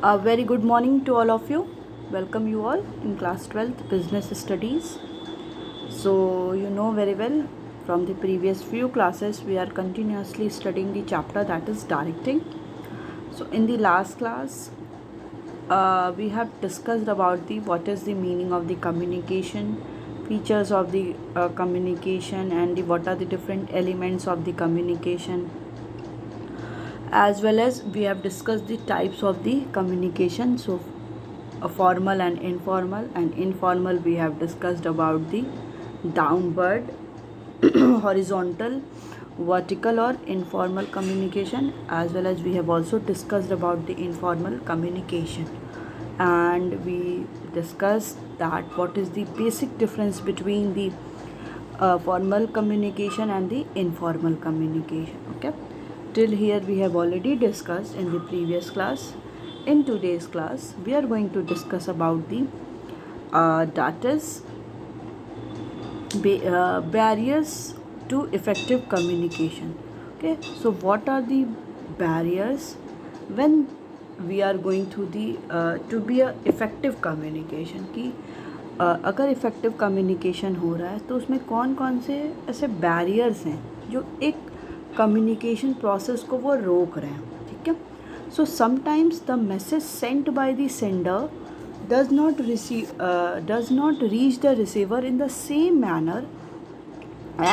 A very good morning to all of you. Welcome you all in class 12th business studies. So you know very well from the previous few classes we are continuously studying the chapter that is directing. So in the last class we have discussed about the what is the meaning of the communication, features of the communication, and what are the different elements of the communication, as well as we have discussed the types of the communication. So a formal and informal we have discussed about the downward horizontal, vertical or informal communication, as well as we have also discussed about the informal communication, and we discussed that what is the basic difference between the formal communication and the informal communication. Okay, till here we have already discussed in the previous class. In today's class we are going to discuss about the that is barriers to effective communication. Okay, so what are the barriers when we are going through the to be a effective communication की अगर effective communication हो रहा है तो उसमें कौन कौन से ऐसे बैरियर्स हैं जो एक कम्युनिकेशन प्रोसेस को वो रोक रहे हैं. ठीक है, so sometimes the message sent by the sender does not reach the receiver in the same manner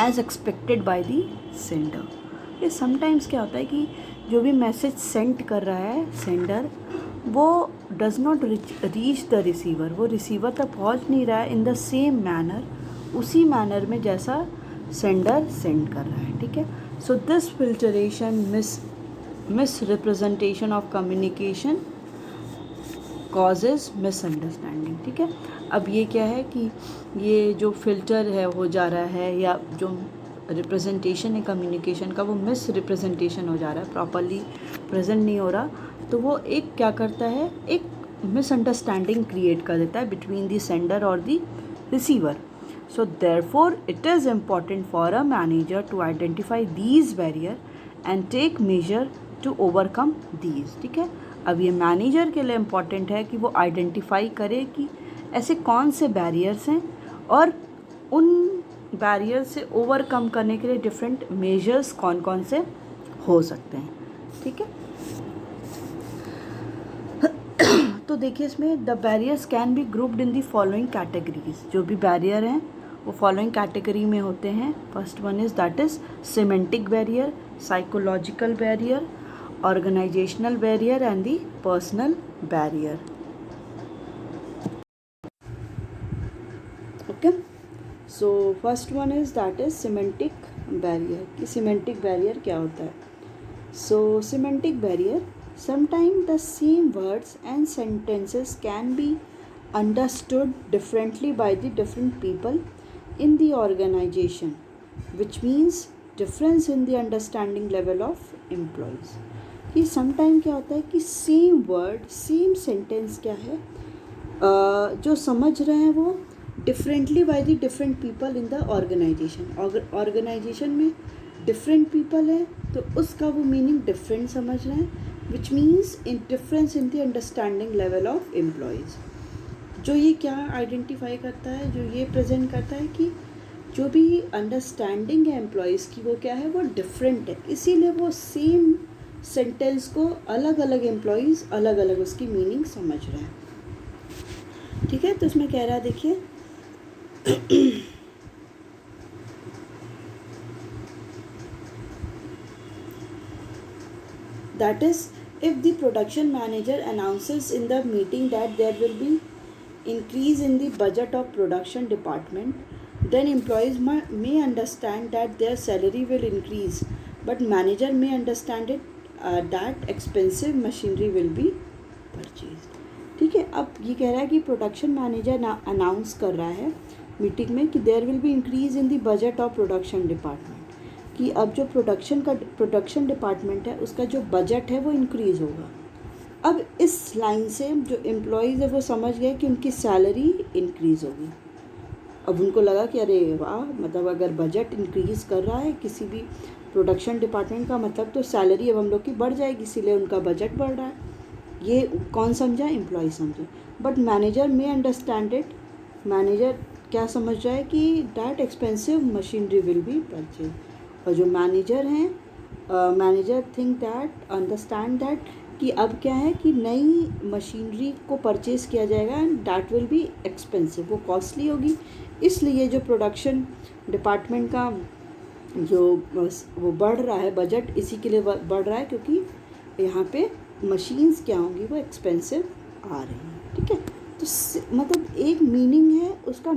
as expected by the sender. ये समटाइम्स क्या होता है कि जो भी मैसेज सेंड कर रहा है सेंडर वो does not reach the receiver, वो रिसीवर तक पहुंच नहीं रहा है इन द सेम मैनर, उसी मैनर में जैसा सेंडर सेंड कर रहा है. ठीक है, so this filtration miss representation of communication causes misunderstanding. ठीक है, अब ये क्या है कि ये जो फिल्टर है हो जा रहा है या जो रिप्रेजेंटेशन है कम्युनिकेशन का वो मिस रिप्रेजेंटेशन हो जा रहा है, प्रॉपरली प्रेजेंट नहीं हो रहा, तो वो एक क्या करता है, एक मिसअंडरस्टैंडिंग क्रिएट कर देता है बिटवीन द सेंडर और the receiver. So therefore it is important for a manager to identify these barrier and take measure to overcome these. ठीक है, अब ये मैनेजर के लिए इम्पॉर्टेंट है कि वो आइडेंटिफाई करे कि ऐसे कौन से बैरियर्स हैं और उन बैरियर से ओवरकम करने के लिए डिफरेंट मेजर्स कौन कौन से हो सकते हैं. ठीक है, तो देखिए इसमें the barriers can be grouped in the following categories. जो भी बैरियर हैं वो फॉलोइंग कैटेगरी में होते हैं. First one is that is semantic barrier, psychological barrier, organizational barrier and the personal barrier. Okay, so first one is that is semantic barrier. कि semantic barrier क्या होता है? So semantic barrier, sometimes the same words and sentences can be understood differently by the different people in the organization, which means difference in the understanding level of employees. कि sometime क्या होता है कि same word same sentence क्या है जो समझ रहे हैं वो differently by the different people in the organization. Organization में डिफरेंट पीपल है तो उसका वो मीनिंग डिफरेंट समझ रहे हैं, which means in difference in the understanding level of employees. जो ये क्या आइडेंटिफाई करता है, जो ये प्रेजेंट करता है कि जो भी अंडरस्टैंडिंग है एम्प्लॉयज़ की वो क्या है, वो डिफरेंट है, इसीलिए वो सेम सेंटेंस को अलग अलग एम्प्लॉयज़ अलग अलग उसकी मीनिंग समझ रहे हैं. ठीक है, तो इसमें कह रहा है देखिए that is if the production manager announces in the meeting that there will be increase in the budget of production department, then employees may understand that their salary will increase, but manager may understand it that expensive machinery will be purchased. ठीक है, अब ये कह रहा है कि production manager announce कर रहा है मीटिंग में कि there will be increase in the budget of production department, कि अब जो प्रोडक्शन डिपार्टमेंट है उसका जो बजट है वो इंक्रीज़ होगा. अब इस लाइन से जो एम्प्लॉयज़ है वो समझ गए कि उनकी सैलरी इंक्रीज़ होगी. अब उनको लगा कि अरे वाह, मतलब अगर बजट इंक्रीज़ कर रहा है किसी भी प्रोडक्शन डिपार्टमेंट का मतलब तो सैलरी अब हम लोग की बढ़ जाएगी, इसीलिए उनका बजट बढ़ रहा है. ये कौन समझा? एम्प्लॉय समझे। बट मैनेजर में अंडरस्टैंड इट, मैनेजर क्या समझ रहा है कि that expensive machinery will be purchase, और जो मैनेजर हैं manager think that understand that कि अब क्या है कि नई मशीनरी को परचेज़ किया जाएगा and that will be expensive, वो कॉस्टली होगी। इसलिए जो प्रोडक्शन डिपार्टमेंट का जो वो बढ़ रहा है बजट, इसी के लिए बढ़ रहा है क्योंकि यहाँ पे मशीन्स क्या होंगी, वो एक्सपेंसिव आ रही हैं। ठीक है, तो मतलब एक मीनिंग है उसका,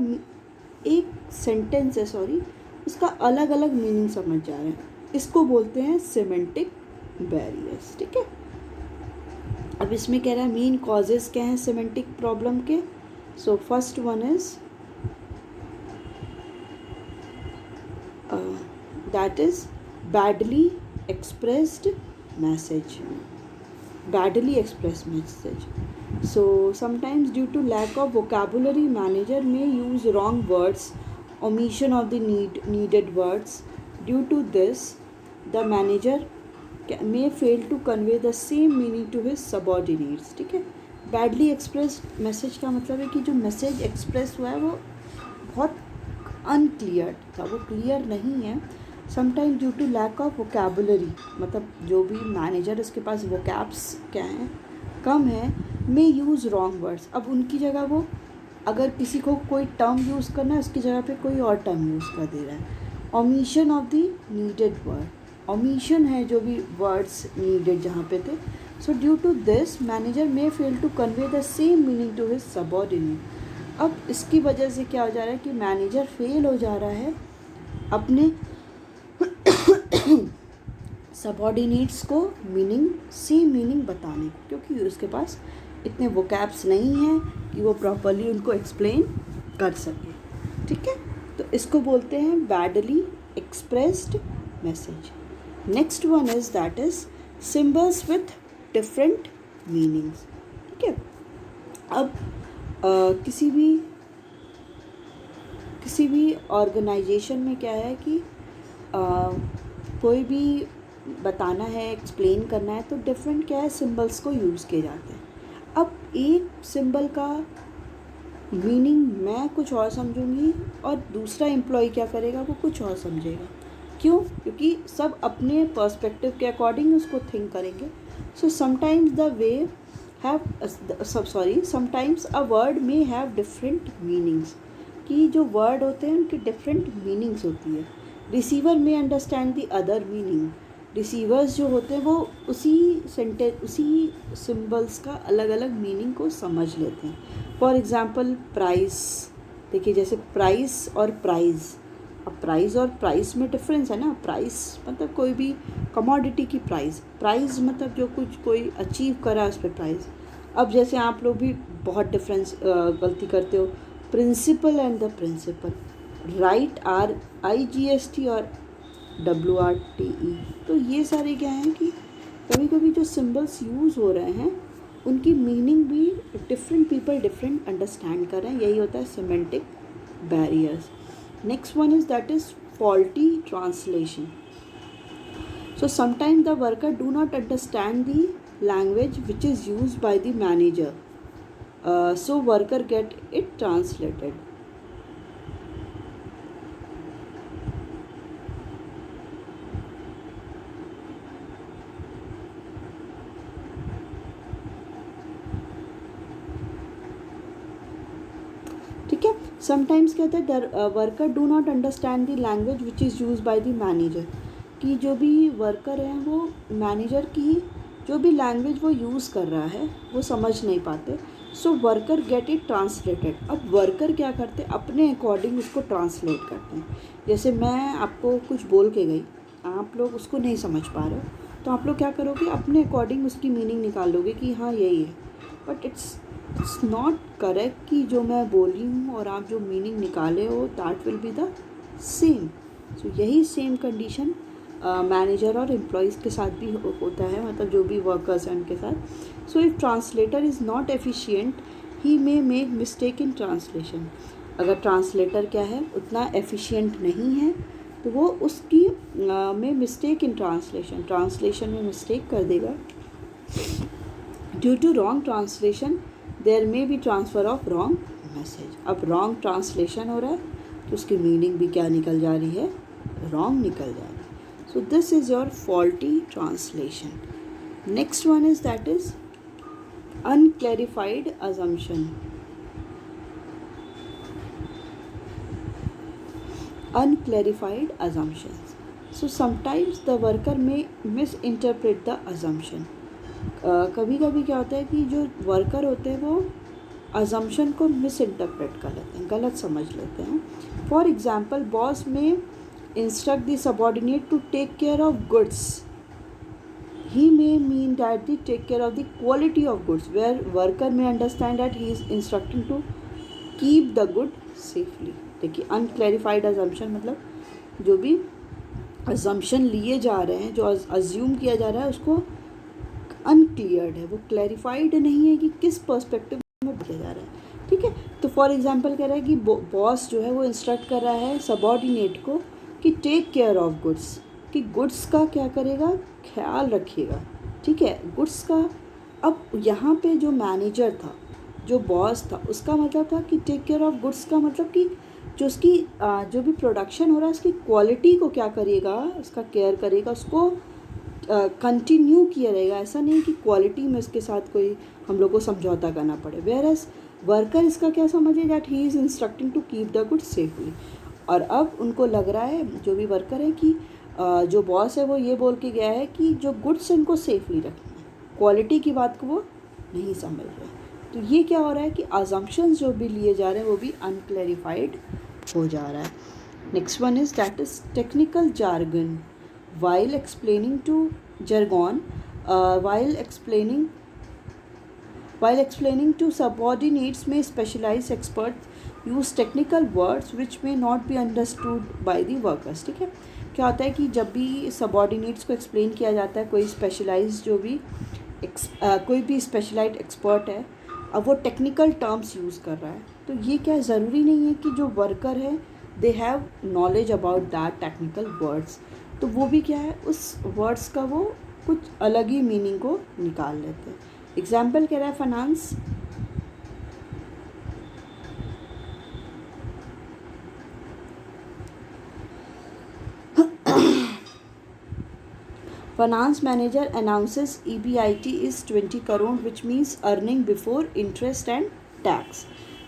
एक सेंटेंस है सॉरी, उसका अलग अलग मीनिंग समझ जा रहे हैं, इसको बोलते हैं सेमेंटिक बैरियर्स। ठीक है, अब इसमें कह रहा है मेन कॉजेज़ क्या हैं सेमेंटिक प्रॉब्लम के। सो first one is that is badly expressed message, badly expressed message. So sometimes due to lack of vocabulary, manager may use wrong words, omission of the needed words. Due to this, the manager may fail to convey the same meaning to his subordinates. ठीक है, badly expressed message का मतलब है कि जो message express हुआ है वो बहुत अनक्लियर था, वो क्लियर नहीं है। Sometime due to lack of vocabulary, मतलब जो भी मैनेजर उसके पास वोकैब्स क्या हैं, कम है, मे यूज़ रॉन्ग वर्ड्स। अब उनकी जगह वो अगर किसी को कोई टर्म यूज़ करना है उसकी जगह पे कोई और टर्म यूज़ कर दे रहा है। Omission of the needed word, omission है जो भी वर्ड्स नीडेड जहाँ पे थे। So due to this manager may fail to convey the same meaning to his subordinate. अब इसकी वजह से क्या हो जा रहा है कि मैनेजर फेल हो जा रहा है अपने सबऑर्डिनेट्स को सेम मीनिंग बताने को, क्योंकि उसके पास इतने वोकैब्स नहीं हैं कि वो प्रॉपरली उनको एक्सप्लेन कर सके। ठीक है, तो इसको बोलते हैं badly expressed message. Next one is that is symbols with different meanings. ठीक है, अब किसी भी ऑर्गेनाइजेशन में क्या है कि कोई भी बताना है, एक्सप्लेन करना है, तो डिफरेंट क्या है सिंबल्स को यूज़ किए जाते हैं। अब एक सिंबल का मीनिंग मैं कुछ और समझूंगी और दूसरा एम्प्लॉय क्या करेगा, वो कुछ और समझेगा। क्यों? क्योंकि सब अपने पर्सपेक्टिव के अकॉर्डिंग उसको थिंक करेंगे। So sometimes a word may have different meanings, कि जो वर्ड होते हैं उनकी डिफरेंट मीनिंग्स होती है। Receiver may understand the other meaning, receivers जो होते हैं वो उसी सिंबल्स का अलग अलग मीनिंग को समझ लेते हैं। फॉर एग्ज़ाम्पल प्राइस, देखिए जैसे प्राइस और प्राइज़, अब प्राइस और प्राइस में डिफरेंस है ना। प्राइस मतलब कोई भी कमोडिटी की प्राइस, प्राइस मतलब जो कुछ कोई अचीव करा उस पर प्राइस। अब जैसे आप लोग भी बहुत डिफरेंस गलती करते हो, principal and the principle, right RIGST और WRTE। तो ये सारे क्या हैं कि कभी कभी जो सिंबल्स यूज़ हो रहे हैं उनकी मीनिंग भी डिफरेंट पीपल डिफरेंट अंडरस्टैंड कर रहे हैं, यही होता है semantic barriers. Next one is that is faulty translation. So sometime the worker do not understand the language which is used by the manager, so worker get it translated. ठीक है, sometimes क्या होता है worker do not understand the language which is use by the manager, कि जो भी worker हैं वो मैनेजर की जो भी लैंग्वेज वो यूज़ कर रहा है वो समझ नहीं पाते। सो वर्कर गेट इट ट्रांसलेटेड। अब वर्कर क्या करते हैं, अपने अकॉर्डिंग उसको ट्रांसलेट करते हैं। जैसे मैं आपको कुछ बोल के गई, आप लोग उसको नहीं समझ पा रहे हो, तो आप लोग क्या करोगे, अपने अकॉर्डिंग उसकी मीनिंग निकाल लोगे कि हाँ यही है। बट इट्स नॉट करेक्ट कि जो मैं बोली हूँ और आप जो मीनिंग निकाले हो that will be the same. So यही सेम कंडीशन मैनेजर और एम्प्लॉयज़ के साथ भी होता है, मतलब जो भी वर्कर्स हैं उनके साथ। So if translator is not efficient he may make mistake in translation. अगर ट्रांसलेटर क्या है उतना एफिशिएंट नहीं है तो वो उसकी में मिस्टेक इन ट्रांसलेशन में मिस्टेक कर देगा। Due to wrong translation there may be transfer of wrong message. अब रॉन्ग ट्रांसलेशन हो रहा है तो उसकी मीनिंग भी क्या निकल जा रही है, रॉन्ग निकल जा रही है। So this is your faulty translation. Next one is that is unclarified assumption. Unclarified assumptions. So sometimes the worker may misinterpret the assumption. कभी कभी क्या होता है कि जो वर्कर होते हैं वो assumption को misinterpret कर लेते हैं, गलत समझ लेते हैं. For example, boss may instruct the subordinate to take care of goods. He may mean that they take care of the quality of goods, where worker may understand that he is instructing to keep the good safely. देखिए unclarified assumption मतलब जो भी assumption लिए जा रहे हैं, जो assume किया जा रहा है उसको uncleared है, वो clarified नहीं है कि किस perspective में किया जा रहा है. ठीक है, तो फॉर एग्जाम्पल कह रहा है कि बॉस जो है वो इंस्ट्रक्ट कर रहा है सबॉर्डिनेट को कि टेक केयर ऑफ गुड्स, कि गुड्स का क्या करेगा, ख्याल रखिएगा. ठीक है, गुड्स का. अब यहाँ पे जो मैनेजर था, जो बॉस था, उसका मतलब था कि टेक केयर ऑफ गुड्स का मतलब कि जो उसकी जो भी प्रोडक्शन हो रहा है उसकी क्वालिटी को क्या करिएगा, उसका केयर करेगा, उसको कंटिन्यू किया रहेगा. ऐसा नहीं कि क्वालिटी में उसके साथ कोई हम लोग को समझौता करना पड़े. वेयर एज वर्कर इसका क्या समझे, that he is instructing to keep the goods safely. और अब उनको लग रहा है, जो भी वर्कर है, कि जो बॉस है वो ये बोल के गया है कि जो गुड्स इनको सेफली रखना है, क्वालिटी की बात को वो नहीं समझ रहे. तो ये क्या हो रहा है कि अजम्पशंस जो भी लिए जा रहे हैं वो भी अनक्लैरिफाइड हो जा रहा है. Next one is that is technical jargon while explaining to jargon, while explaining to subordinates may specialized experts use technical words which may not be understood by the workers. ठीक है, क्या होता है कि जब भी सबॉर्डिनेट्स को एक्सप्लेन किया जाता है, कोई स्पेशलाइज जो भी कोई भी स्पेशलाइज्ड एक्सपर्ट है, अब वो टेक्निकल टर्म्स यूज़ कर रहा है, तो ये क्या ज़रूरी नहीं है कि जो वर्कर है they have knowledge about that technical words. तो वो भी क्या है, उस वर्ड्स का वो कुछ अलग ही मीनिंग को निकाल लेते हैं. एग्जाम्पल कह रहा है finance manager announces EBIT is 20 crore which means earning before interest and tax.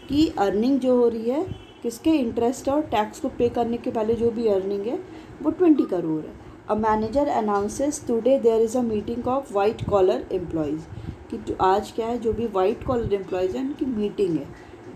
की अर्निंग जो हो रही है किसके, इंटरेस्ट और टैक्स को पे करने के पहले जो भी अर्निंग है वो 20 करोड़ है. A manager announces today there is a meeting of white collar employees, कि आज क्या है, जो भी वाइट कॉलर एम्प्लॉयज़ हैं उनकी मीटिंग है.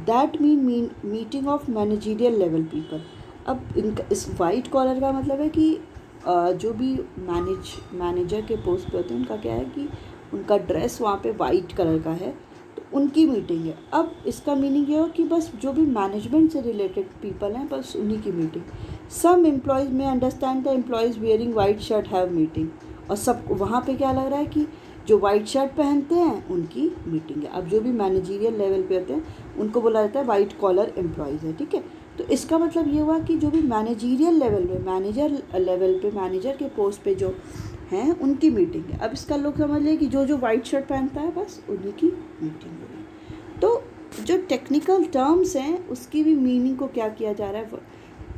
That meeting of managerial level people. अब इनका इस वाइट कॉलर का मतलब है कि जो भी मैनेजर के पोस्ट पे होते हैं उनका क्या है कि उनका ड्रेस वहाँ पे वाइट कलर का है, तो उनकी मीटिंग है. अब इसका मीनिंग ये हो कि बस जो भी मैनेजमेंट से रिलेटेड पीपल हैं बस उन्हीं की मीटिंग. सम एम्प्लॉयज़ में understand the employees wearing white shirt have meeting. और सब वहाँ पे क्या लग रहा है कि जो वाइट शर्ट पहनते हैं उनकी मीटिंग है. अब जो भी मैनेजरियल लेवल पे होते हैं उनको बोला जाता है वाइट कॉलर एम्प्लॉयज़ है. ठीक है, तो इसका मतलब ये हुआ कि जो भी मैनेजरियल लेवल पे, मैनेजर के पोस्ट पे जो हैं उनकी मीटिंग है. अब इसका लोग समझ लें कि जो वाइट शर्ट पहनता है बस उन्हीं की मीटिंग हो रही है. तो जो टेक्निकल टर्म्स हैं उसकी भी मीनिंग को क्या किया जा रहा है,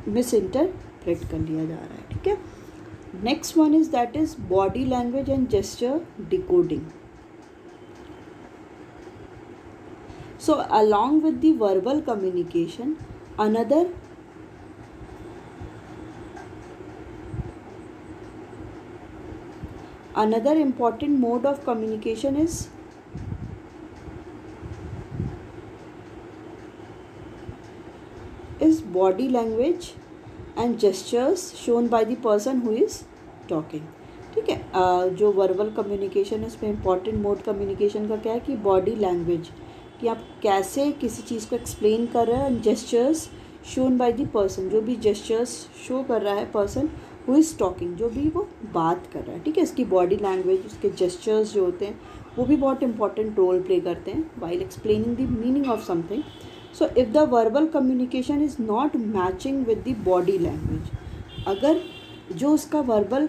मिस इंटरप्रेट कर लिया जा रहा है. ठीक है, next one is that is body language and gesture decoding. So along with the verbal communication another important mode of communication is body language and gestures shown by the person who is talking. ठीक है, जो verbal communication है उसमें important mode communication का क्या है कि body language, कि आप कैसे किसी चीज़ को एक्सप्लेन कर रहे हैं, and gestures shown by the person, जो भी जेस्चर्स शो कर रहा है पर्सन हु इज़ टॉकिंग, जो भी वो बात कर रहा है. ठीक है, इसकी बॉडी लैंग्वेज, उसके जेस्चर्स जो होते हैं वो भी बहुत इंपॉर्टेंट रोल प्ले करते हैं while explaining the meaning of something. So if the verbal communication is not matching with the body language, अगर जो उसका वर्बल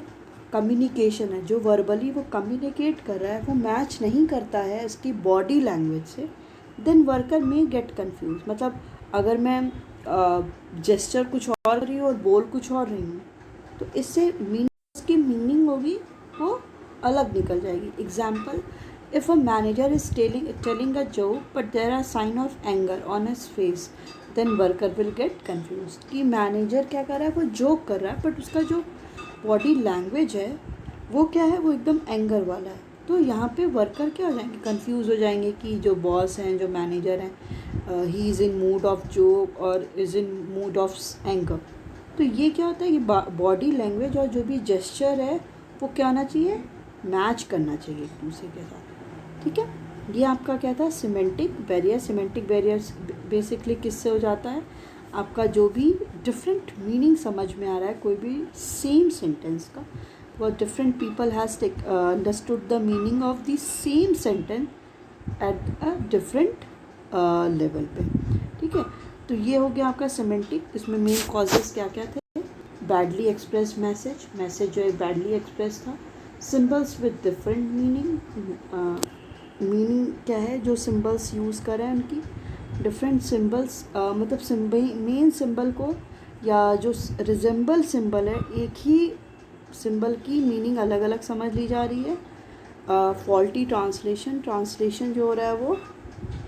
कम्युनिकेशन है, जो वर्बली वो कम्युनिकेट कर रहा है वो मैच नहीं करता है इसकी बॉडी लैंग्वेज से, देन वर्कर में गेट कंफ्यूज। मतलब अगर मैं जेस्चर कुछ और कर रही हूँ और बोल कुछ और रही हूँ, तो इससे उसकी मीनिंग होगी वो अलग निकल जाएगी। Example, if a manager is telling a joke but there are sign of anger on his face, then worker will get confuse. कि मैनेजर क्या कर रहा है, वो जोक कर रहा है बट उसका जो बॉडी लैंग्वेज है वो क्या है, वो एकदम एंगर वाला है। तो यहाँ पे वर्कर क्या हो जाएंगे, कंफ्यूज हो जाएंगे कि जो बॉस हैं, जो मैनेजर हैं, he is in mood of joke और is in mood of anger. तो ये क्या होता है कि बॉडी लैंग्वेज और जो भी जेस्चर है वो क्या होना चाहिए, मैच करना चाहिए एक दूसरे के साथ। ठीक है, ये आपका क्या था, semantic barrier. Semantic barrier basically किससे हो जाता है, आपका जो भी डिफरेंट मीनिंग समझ में आ रहा है कोई भी सेम सेंटेंस का, वो different people has understood the meaning of the same sentence at a different level पे। ठीक है, तो ये हो गया आपका सिमेंटिक। इसमें मेन कॉजेस क्या क्या थे, बैडली एक्सप्रेस मैसेज, मैसेज जो है बैडली एक्सप्रेस था। Symbols with different meaning, meaning क्या है, जो सिम्बल्स यूज़ कर रहे हैं उनकी डिफरेंट सिम्बल्स, मतलब मेन सिंबल को या जो रिजेंबल सिंबल है, एक ही सिंबल की मीनिंग अलग अलग समझ ली जा रही है। फॉल्टी ट्रांसलेशन, ट्रांसलेशन जो हो रहा है वो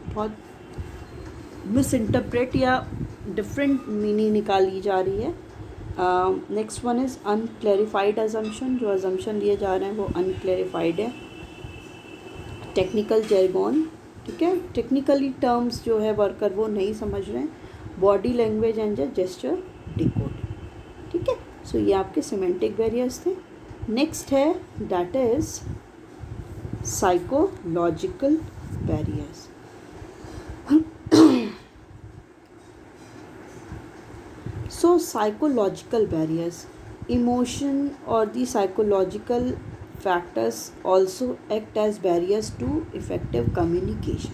बहुत मिस इंटरप्रेट या डिफरेंट मीनिंग निकाली जा रही है। Next one is unclarified assumption, जो अजम्पशन लिए जा रहे हैं वो अनक्लैरिफाइड है। टेक्निकल जैर्गन, ठीक है, टेक्निकली टर्म्स जो है वर्कर वो नहीं समझ रहे हैं। Body language and gesture decode. ठीक है, सो ये आपके सिमेंटिक बैरियर्स थे। नेक्स्ट है that is psychological barriers. So psychological barriers, emotion और the psychological factors also act as barriers to effective communication.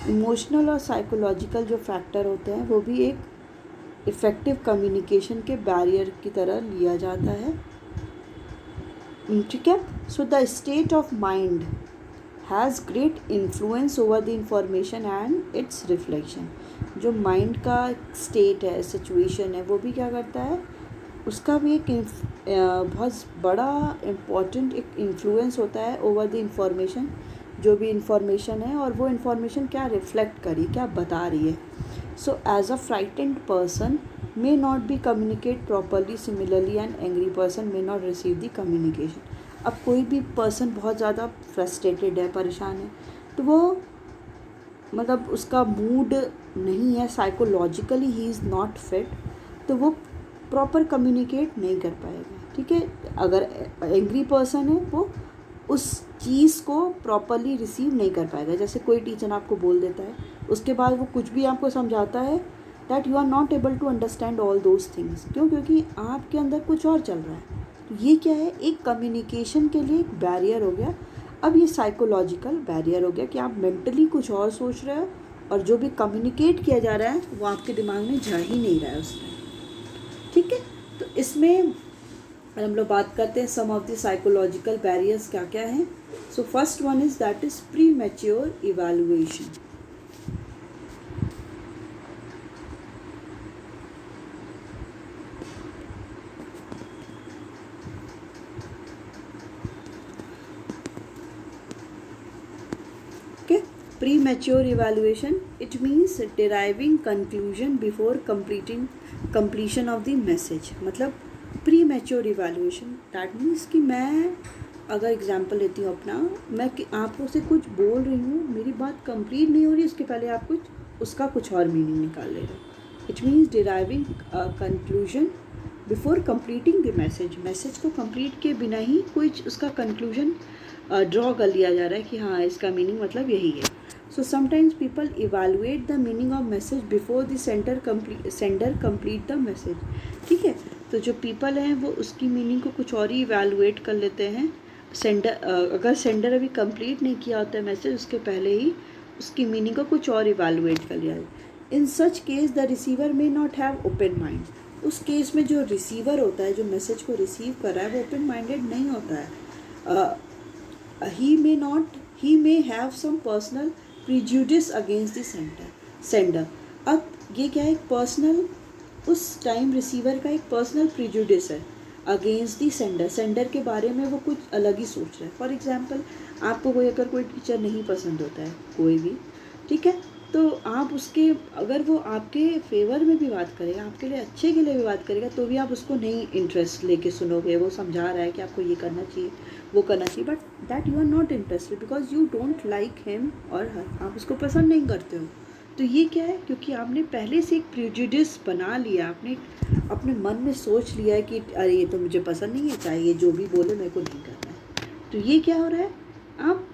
Emotional और साइकोलॉजिकल जो फैक्टर होते हैं वो भी एक इफ़ेक्टिव कम्युनिकेशन के बैरियर की तरह लिया जाता है। ठीक है, so the state of mind has great influence over the information and it's reflection. जो माइंड का स्टेट है, सिचुएशन है, वो भी क्या करता है, उसका भी एक बहुत बड़ा इम्पॉर्टेंट एक इन्फ्लुएंस होता है ओवर द इंफॉर्मेशन। जो भी इंफॉर्मेशन है और वो इंफॉर्मेशन क्या रिफ्लेक्ट करी, क्या बता रही है। So as a frightened person may not be communicate properly, similarly an angry person may not receive the communication. अब कोई भी पर्सन बहुत ज़्यादा फ्रस्ट्रेटेड है, परेशान है, तो वो मतलब उसका मूड नहीं है, psychologically he is not fit, तो वो प्रॉपर कम्युनिकेट नहीं कर पाएगा। ठीक है, अगर एंग्री पर्सन है वो उस चीज़ को प्रॉपरली रिसीव नहीं कर पाएगा। जैसे कोई टीचर आपको बोल देता है, उसके बाद वो कुछ भी आपको समझाता है, that you are not able to understand all those things. क्यों? क्योंकि आपके अंदर कुछ और चल रहा है। तो ये क्या है, एक कम्युनिकेशन के लिए एक बैरियर हो गया। अब ये साइकोलॉजिकल बैरियर हो गया कि आप मेंटली कुछ और सोच रहे हो और जो भी कम्युनिकेट किया जा रहा है वो आपके दिमाग में जा ही नहीं रहा है उस टाइम। ठीक है, तो इसमें हम लोग बात करते हैं some of the psychological barriers क्या क्या हैं। So first one is that is premature evaluation. Okay, premature evaluation, it means deriving conclusion before completion of the message. मतलब premature evaluation that means कि मैं अगर example लेती हूँ अपना, मैं आपको से कुछ बोल रही हूँ, मेरी बात कंप्लीट नहीं हो रही, उसके पहले आप उसका कुछ और मीनिंग निकाल ले रहे हो। It means deriving conclusion before completing the message. Message को कंप्लीट किए बिना ही कोई उसका कंक्लूजन ड्रॉ कर लिया जा रहा है कि हाँ इसका मीनिंग मतलब यही है। So sometimes people evaluate the meaning of message before the sender complete the message. ठीक है, तो जो पीपल हैं वो उसकी मीनिंग को कुछ और ही इवैल्यूएट कर लेते हैं। अगर सेंडर अभी कंप्लीट नहीं किया होता है मैसेज, उसके पहले ही उसकी मीनिंग को कुछ और इवैल्यूएट कर लिया है। In such case the receiver may not have open mind. उस केस में जो रिसीवर होता है, जो मैसेज को रिसीव कर रहा है, वो ओपन माइंडेड नहीं होता है. He may have some personal prejudice against the sender. अब ये क्या है, एक पर्सनल, उस टाइम रिसीवर का एक पर्सनल प्रिजुडिस है अगेंस्ट दी सेंडर के बारे में वो कुछ अलग ही सोच रहा है. फॉर एग्जांपल, आपको अगर कोई टीचर नहीं पसंद होता है, कोई भी, ठीक है, तो आप उसके, अगर वो आपके फेवर में भी बात करेगा, आपके लिए अच्छे के लिए भी बात करेगा, तो भी आप उसको नहीं इंटरेस्ट लेके सुनोगे. वो समझा रहा है कि आपको ये करना चाहिए, वो करना चाहिए, but that you are not interested because you don't like him और हर. आप उसको पसंद नहीं करते हो. तो ये क्या है, क्योंकि आपने पहले से एक प्रेजुडिस बना लिया, आपने अपने मन में सोच लिया है कि अरे ये तो मुझे पसंद नहीं है, चाहे ये जो भी बोले मेरे को नहीं करना है. तो ये क्या हो रहा है, आप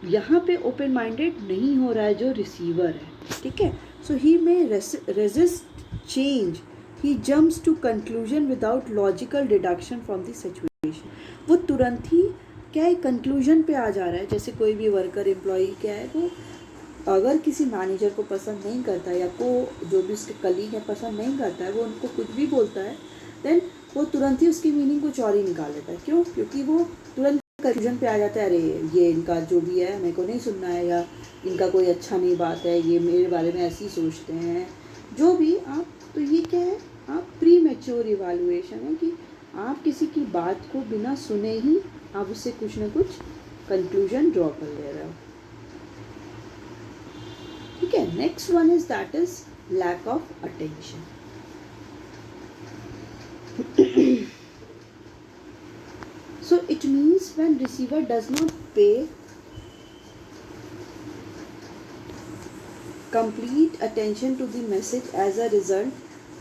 यहाँ पे ओपन माइंडेड नहीं हो रहा है जो रिसीवर है. ठीक है. So he may resist change, he jumps to conclusion without logical deduction from the situation. वो तुरंत ही क्या है, कंक्लूजन पे आ जा रहा है. जैसे कोई भी वर्कर, एम्प्लॉई क्या है, वो अगर किसी मैनेजर को पसंद नहीं करता है या को जो भी उसके कलीग है पसंद नहीं करता है, वो उनको कुछ भी बोलता है, देन वो तुरंत ही उसकी मीनिंग कुछ और ही निकाल लेता है. क्यों? क्योंकि वो तुरंत कंक्लूजन पे आ जाता है, अरे ये इनका जो भी है मेरे को नहीं सुनना है, या इनका कोई अच्छा नहीं बात है, ये मेरे बारे में ऐसे ही सोचते हैं, जो भी आप. तो ये क्या है, आप प्री मैच्योर इवैल्यूएशन है कि आप किसी की बात को बिना सुने ही आप उससे कुछ ना कुछ कंक्लूजन ड्रॉ कर ले रहे हो. ठीक है. Next one is that is lack of attention. So it means when receiver does not pay complete attention to the message, as a result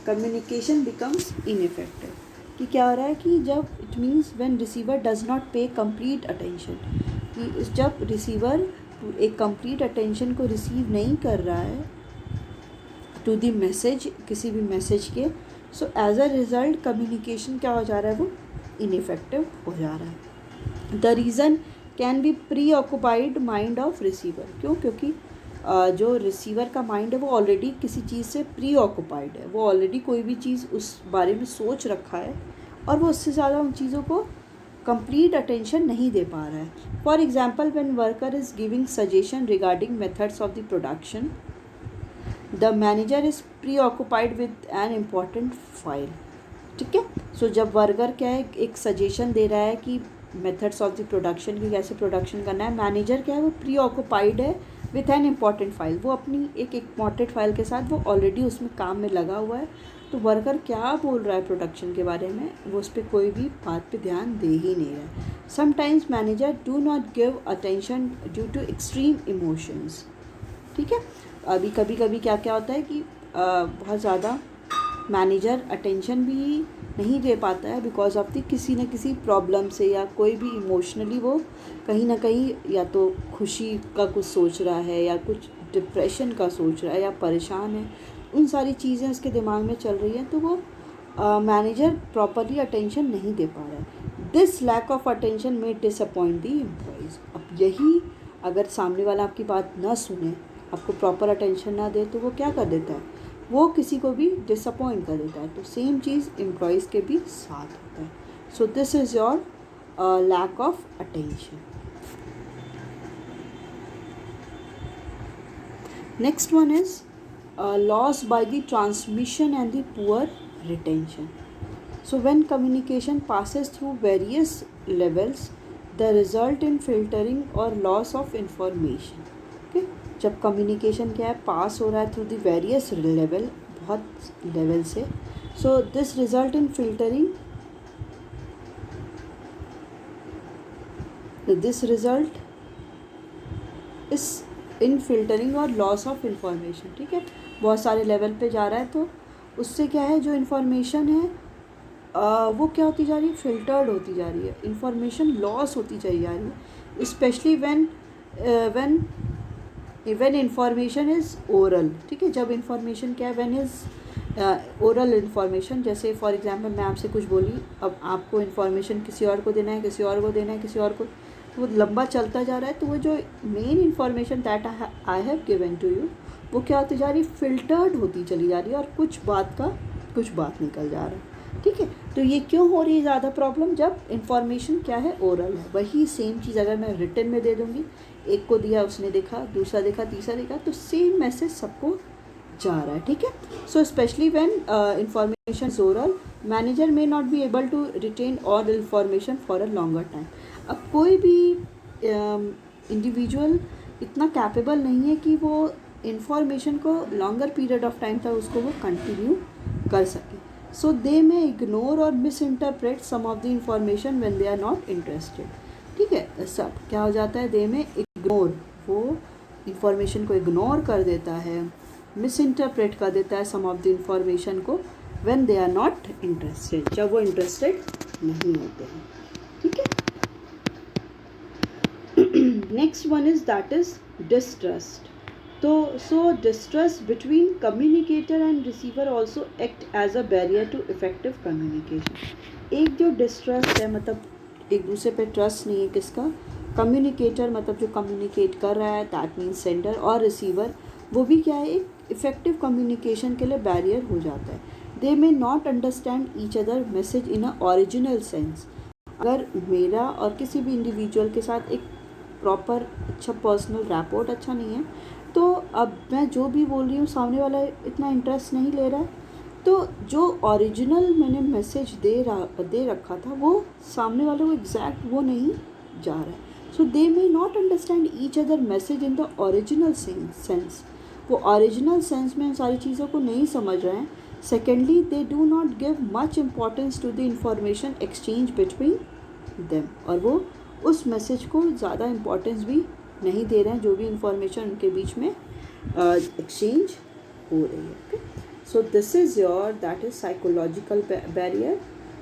communication becomes ineffective. कि क्या हो रहा है कि जब it means when receiver does not pay complete attention, कि जब receiver एक कंप्लीट अटेंशन को रिसीव नहीं कर रहा है टू द मैसेज, किसी भी मैसेज के, so as a result communication क्या हो जा रहा है, वो इनइफेक्टिव हो जा रहा है. The reason can be pre occupied mind of receiver. क्यों? क्योंकि जो रिसीवर का माइंड है वो ऑलरेडी किसी चीज़ से प्री ऑक्यूपाइड है, वो ऑलरेडी कोई भी चीज़ उस बारे में सोच रखा है और वो उससे ज़्यादा उन चीज़ों को कंप्लीट अटेंशन नहीं दे पा रहा है. For example, when worker is giving suggestion regarding methods of the production, the manager is pre occupied with an important file. ठीक है. सो जब वर्कर क्या है, एक सजेशन दे रहा है कि मेथड्स ऑफ द प्रोडक्शन की कैसे प्रोडक्शन करना है, मैनेजर क्या है, वो प्री ऑक्यूपाइड है विथ एन इम्पॉर्टेंट फाइल. वो अपनी एक इम्पॉर्टेंट फाइल के साथ वो ऑलरेडी उसमें काम में लगा हुआ है. तो वर्कर क्या बोल रहा है प्रोडक्शन के बारे में, वो उस पर कोई भी बात पे ध्यान दे ही नहीं रहा है. Sometimes manager do not give attention due to extreme emotions. ठीक है. अभी कभी कभी क्या क्या होता है कि बहुत ज़्यादा मैनेजर अटेंशन भी नहीं दे पाता है बिकॉज ऑफ द किसी न किसी प्रॉब्लम से, या कोई भी इमोशनली वो कहीं ना कहीं या तो खुशी का कुछ सोच रहा है, या कुछ डिप्रेशन का सोच रहा है, या परेशान है. उन सारी चीज़ें उसके दिमाग में चल रही हैं, तो वो मैनेजर प्रॉपरली अटेंशन नहीं दे पा रहा है. दिस लैक ऑफ अटेंशन में डिसअपॉइंट दी एम्प्लॉयज़. अब यही, अगर सामने वाला आपकी बात ना सुने, आपको प्रॉपर अटेंशन ना दे, तो वो क्या कर देता है, वो किसी को भी डिसअपॉइंट कर देता है. तो सेम चीज़ एम्प्लॉयज़ के भी साथ होता है. So this is your lack of attention. Next one is loss by the transmission and the poor retention. So when communication passes through various levels, the result in filtering or loss of information. Okay, जब communication क्या है, पास हो रहा है through the various level, बहुत level से, so this result in filtering, this result is in filtering और loss of information. ठीक है. बहुत सारे लेवल पे जा रहा है, तो उससे क्या है, जो इन्फॉर्मेशन है वो क्या होती जा रही है, फिल्टर्ड होती जा रही है, इन्फॉर्मेशन लॉस होती चली जा रही है. Specially when information is oral. ठीक है. जब इन्फॉर्मेशन क्या है, व्हेन इज़ ओरल इन्फॉर्मेशन. जैसे फॉर एग्जांपल मैं आपसे कुछ बोली, अब आपको इन्फॉर्मेशन किसी और को देना है, किसी और को देना है, किसी और को, वो लंबा चलता जा रहा है. तो वो जो main information that I have given to you, वो क्या होती जा रही है, फिल्टर्ड होती चली जा रही है, और कुछ कुछ बात निकल जा रहा है, ठीक है। तो ये क्यों हो रही है ज़्यादा प्रॉब्लम, जब इन्फॉर्मेशन क्या है, ओरल है। वही सेम चीज़ अगर मैं रिटन में दे दूँगी, एक को दिया, उसने देखा, दूसरा देखा, तीसरा देखा, तो सेम मैसेज सबको जा रहा है, ठीक है। So specially when information is oral, manager may not be able to retain all information for a longer time. अब कोई भी इंडिविजुअल इतना कैपेबल नहीं है कि वो इंफॉर्मेशन को लॉन्गर पीरियड ऑफ टाइम तक उसको वो कंटिन्यू कर सके। सो दे में इग्नोर और misinterpret some of the information when they are not interested, ठीक है। सब क्या हो जाता है, दे में इग्नोर, वो इंफॉर्मेशन को इग्नोर कर देता है, मिस इंटरप्रेट कर देता है सम ऑफ द इंफॉर्मेशन को when they are not interested, जब वो इंटरेस्टेड नहीं होते हैं, ठीक है। Next one is that is distrust. तो so distrust between communicator and receiver also act as a barrier to effective communication. एक जो डिस्ट्रस्ट है, मतलब एक दूसरे पे ट्रस्ट नहीं है किसका, कम्युनिकेटर मतलब जो कम्युनिकेट कर रहा है, दैट मीन्स सेंडर, और रिसीवर, वो भी क्या है, एक इफेक्टिव कम्युनिकेशन के लिए बैरियर हो जाता है। They may not understand each other message in a original sense. अगर मेरा और किसी भी इंडिविजुअल के साथ एक प्रॉपर अच्छा पर्सनल रैपोर्ट अच्छा नहीं है, तो अब मैं जो भी बोल रही हूँ सामने वाला इतना इंटरेस्ट नहीं ले रहा है, तो जो ओरिजिनल मैंने मैसेज दे रखा था वो सामने वाले को एग्जैक्ट वो नहीं जा रहा है। So they may not understand each other message in the original sense, वो ओरिजिनल सेंस में इन सारी चीज़ों को नहीं समझ रहे हैं। Secondly, they do not give much importance to the information exchange between them, और वो उस मैसेज को ज़्यादा इम्पॉर्टेंस भी नहीं दे रहे हैं जो भी इंफॉर्मेशन उनके बीच में एक्सचेंज हो रही है, okay. So this is your that is psychological barrier,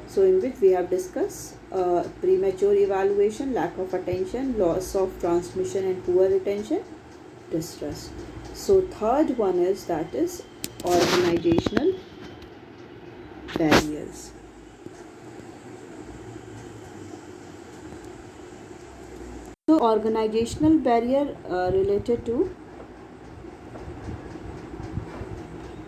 so in which we have discussed premature evaluation, lack of attention, loss of transmission and poor retention, distrust. So third one is that is organizational barriers. So organizational barrier related to,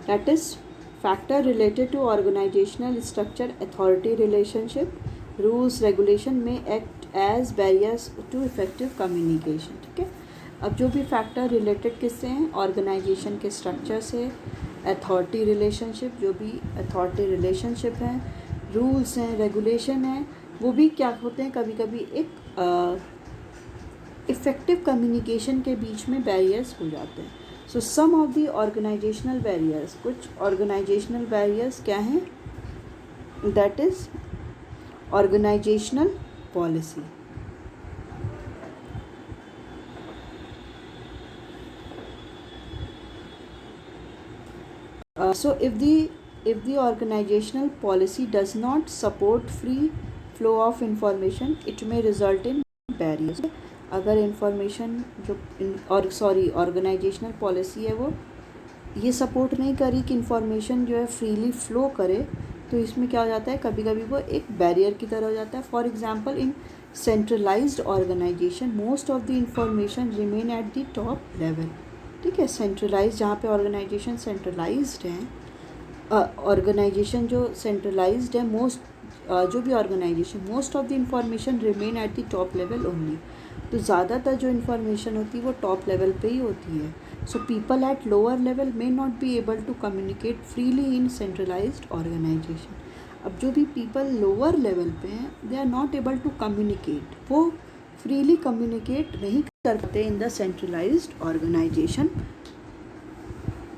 that is factor related to organizational structure, authority relationship, rules regulation may act as barriers to effective communication, ठीक है। अब जो भी factor related किससे हैं, organisation के structure से, authority relationship, जो भी अथॉरिटी रिलेशनशिप हैं, रूल्स हैं, रेगुलेशन हैं, वो भी क्या होते हैं, कभी कभी एक इफ़ेक्टिव कम्युनिकेशन के बीच में बैरियर्स हो जाते हैं। So some of the organisational barriers, कुछ ऑर्गेनाइजेशनल बैरियर्स क्या हैं, that is organisational policy. So if the organizational policy does not support free flow of information, it may result in barriers. अगर information जो organisational policy है वो ये support नहीं करी कि इंफॉर्मेशन जो है फ्रीली फ्लो करे, तो इसमें क्या हो जाता है, कभी कभी वो एक बैरियर की तरह हो जाता है। For example, in centralised organisation most of the information remain at the top level, ठीक है। सेंट्रलाइज, जहाँ पे ऑर्गेनाइजेशन सेंट्रलाइज्ड है, ऑर्गेनाइजेशन जो सेंट्रलाइज्ड है, जो भी organisation, most of the information remain at the top level only, तो ज़्यादातर जो इन्फॉर्मेशन होती है वो टॉप लेवल पे ही होती है। So people at lower level may not be able to communicate freely in centralised organisation. अब जो भी पीपल लोअर लेवल पे हैं, they are not able to communicate, वो फ्रीली कम्युनिकेट नहीं कर पाते इन द सेंट्रलाइज्ड ऑर्गेनाइजेशन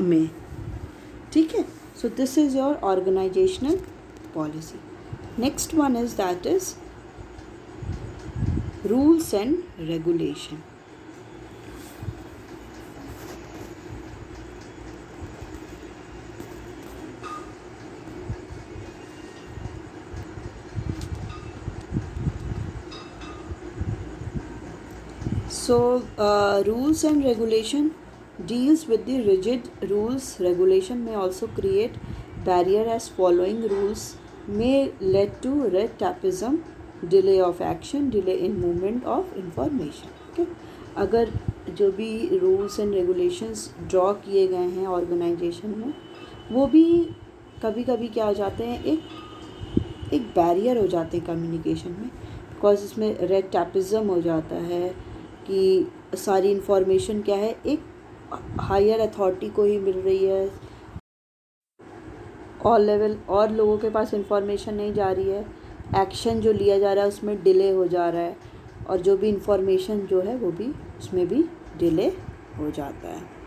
में, ठीक है। So this is your organisational policy. Next one is that is rules and regulation. So rules and regulation deals with the rigid rules. Regulation may also create barrier as following rules may lead to red tapeism, delay of action, delay in movement of information, okay. अगर जो भी rules and regulations draw किए गए हैं organisation में, वो भी कभी कभी क्या हो जाते हैं, एक बैरियर हो जाते हैं कम्युनिकेशन में, बिकॉज इसमें रेड टैपिज्म हो जाता है कि सारी इन्फॉर्मेशन क्या है, एक हायर अथॉरिटी को ही मिल रही है, और लेवल और लोगों के पास इन्फॉर्मेशन नहीं जा रही है, एक्शन जो लिया जा रहा है उसमें डिले हो जा रहा है, और जो भी इन्फॉर्मेशन जो है वो भी उसमें भी डिले हो जाता है।